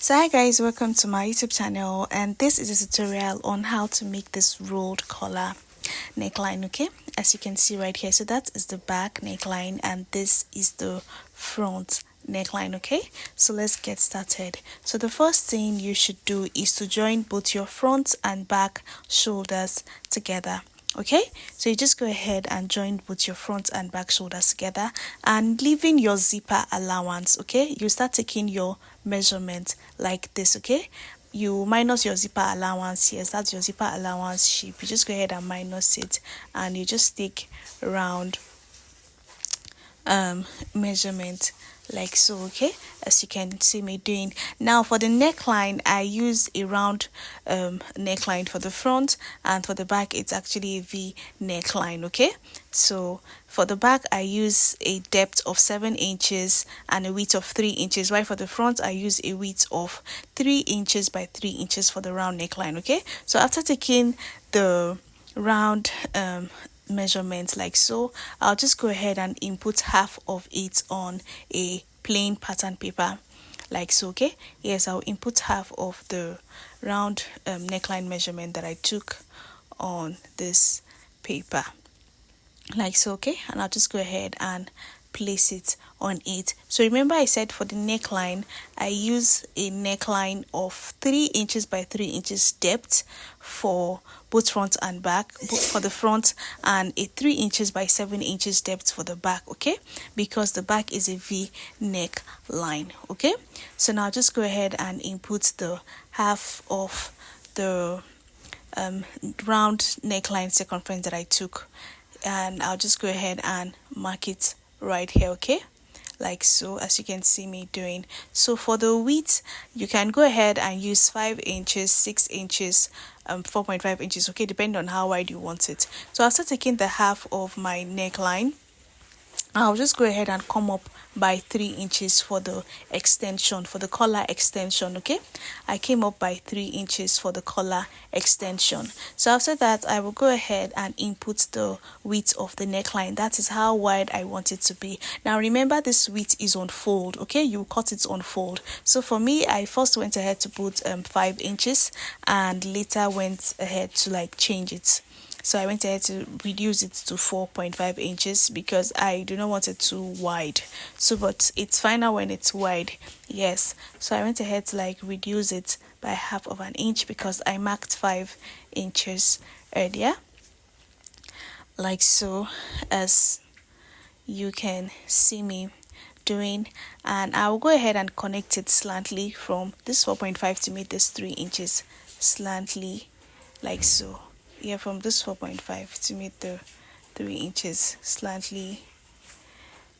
So hi guys, welcome to my YouTube channel, and this is a tutorial on how to make this rolled collar neckline. Okay, as you can see right here, so that is the back neckline and this is the front neckline. Okay, so let's get started. So the first thing you should do is to join both your front and back shoulders together. Okay, so you just go ahead and join both your front and back shoulders together and leaving your zipper allowance. Okay, you start taking your measurement like this. Okay, you minus your zipper allowance. Yes, that's your zipper allowance shape. You just go ahead and minus it and you just take round measurement like so. Okay, as you can see me doing. Now for the neckline, I use a round neckline for the front, and for the back it's actually a V neckline. Okay, so for the back I use a depth of 7 inches and a width of 3 inches, while for the front I use a width of 3 inches by 3 inches for the round neckline. Okay, so after taking the round measurements like so, I'll just go ahead and input half of it on a plain pattern paper like so. Okay, yes, I'll input half of the round neckline measurement that I took on this paper like so. Okay, and I'll just go ahead and place it on it. So remember I said for the neckline I use a neckline of 3 inches by 3 inches depth for both front and back, both for the front, and a 3 inches by 7 inches depth for the back. Okay, because the back is a V neckline. Okay, so now just go ahead and input the half of the round neckline circumference that I took, and I'll just go ahead and mark it right here. Okay, like so, as you can see me doing. So for the width, you can go ahead and use 5 inches, 6 inches, 4.5 inches. Okay, depending on how wide you want it. So after taking the half of my neckline, I'll just go ahead and come up by 3 inches for the extension, for the collar extension. Okay, I came up by 3 inches for the collar extension. So after that, I will go ahead and input the width of the neckline. That is how wide I want it to be. Now remember, this width is on fold. Okay, you cut it on fold. So for me, I first went ahead to put 5 inches and later went ahead to like change it. So I went ahead to reduce it to 4.5 inches because I do not want it too wide. So but it's finer when it's wide. Yes, so I went ahead to like reduce it by half of an inch because I marked 5 inches earlier, like so, as you can see me doing. And I will go ahead and connect it slantly from this 4.5 to meet this 3 inches slantly like so. Yeah, from this 4.5 to meet the 3 inches slantly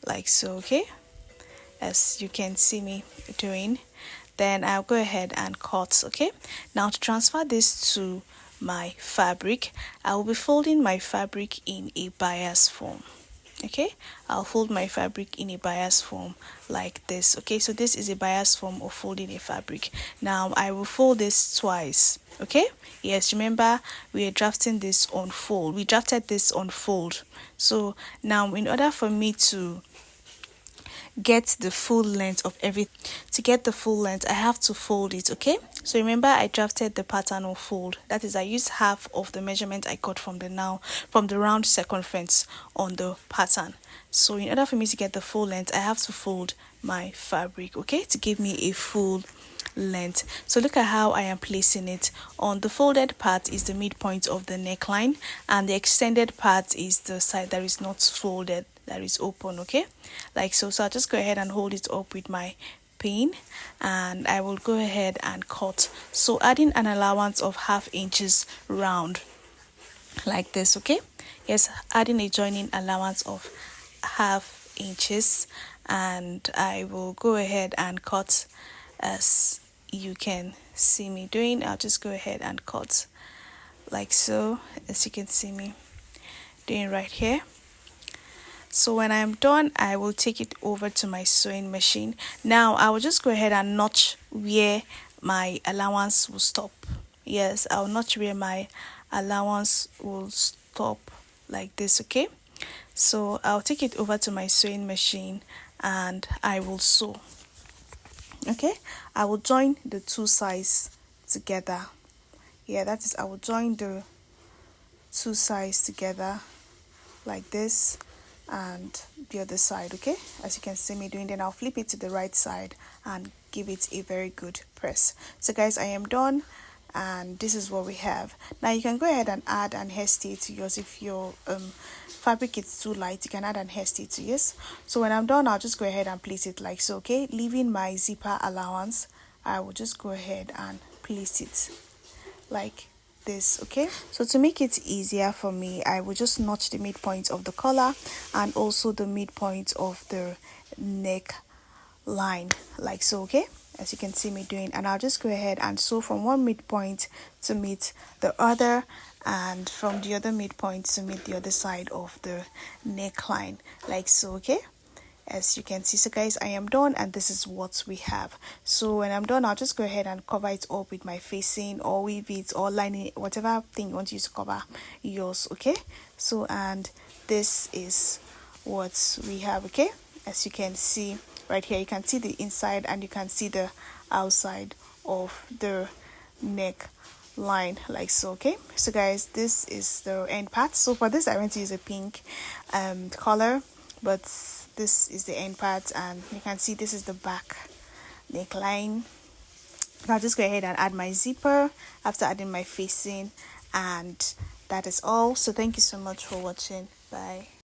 like so. Okay, as you can see me doing. Then I'll go ahead and cut. Okay, now to transfer this to my fabric, I will be folding my fabric in a bias form. Okay, I'll fold my fabric in a bias form like this. Okay, so this is a bias form of folding a fabric. Now I will fold this twice. Okay, yes, remember we are drafting this on fold. We drafted this on fold. So now in order for me to get the full length of everything, to get the full length, I have to fold it. Okay, so remember I drafted the pattern on fold. That is, I used half of the measurement I got from the round circumference on the pattern. So in order for me to get the full length, I have to fold my fabric, okay, to give me a full length. So look at how I am placing it. On the folded part is the midpoint of the neckline, and the extended part is the side that is not folded, that is open. Okay, like so. So I'll just go ahead and hold it up with my pin, and I will go ahead and cut. So adding an allowance of ½ inches round like this. Okay, yes, adding a joining allowance of ½ inches, and I will go ahead and cut as you can see me doing. I'll just go ahead and cut like so, as you can see me doing right here. So when I'm done, I will take it over to my sewing machine. Now I will just go ahead and notch where my allowance will stop. Yes, I'll notch where my allowance will stop like this. Okay, so I'll take it over to my sewing machine and I will sew. Okay, I will join the two sides together. Yeah, that is, I will join the two sides together like this, and the other side. Okay, as you can see me doing, then I'll flip it to the right side and give it a very good press. So guys, I am done, and this is what we have. Now you can go ahead and add an hairstay to yours. If your fabric is too light, you can add an hairstay to yours. So when I'm done, I'll just go ahead and place it like so. Okay, leaving my zipper allowance, I will just go ahead and place it like this. Okay, so to make it easier for me, I will just notch the midpoint of the collar and also the midpoint of the neck line like so. Okay, as you can see me doing, and I'll just go ahead and sew from one midpoint to meet the other, and from the other midpoint to meet the other side of the neckline like so. Okay, as you can see. So guys, I am done, and this is what we have. So when I'm done, I'll just go ahead and cover it up with my facing or weave it or lining it, whatever thing you want to use to cover yours. Okay, so and this is what we have. Okay, as you can see right here, you can see the inside and you can see the outside of the neck line like so. Okay, so guys, this is the end part. So for this, I went to use a pink color, but this is the end part, and you can see this is the back neckline. I'll just go ahead and add my zipper after adding my facing, and that is all. So thank you so much for watching. Bye.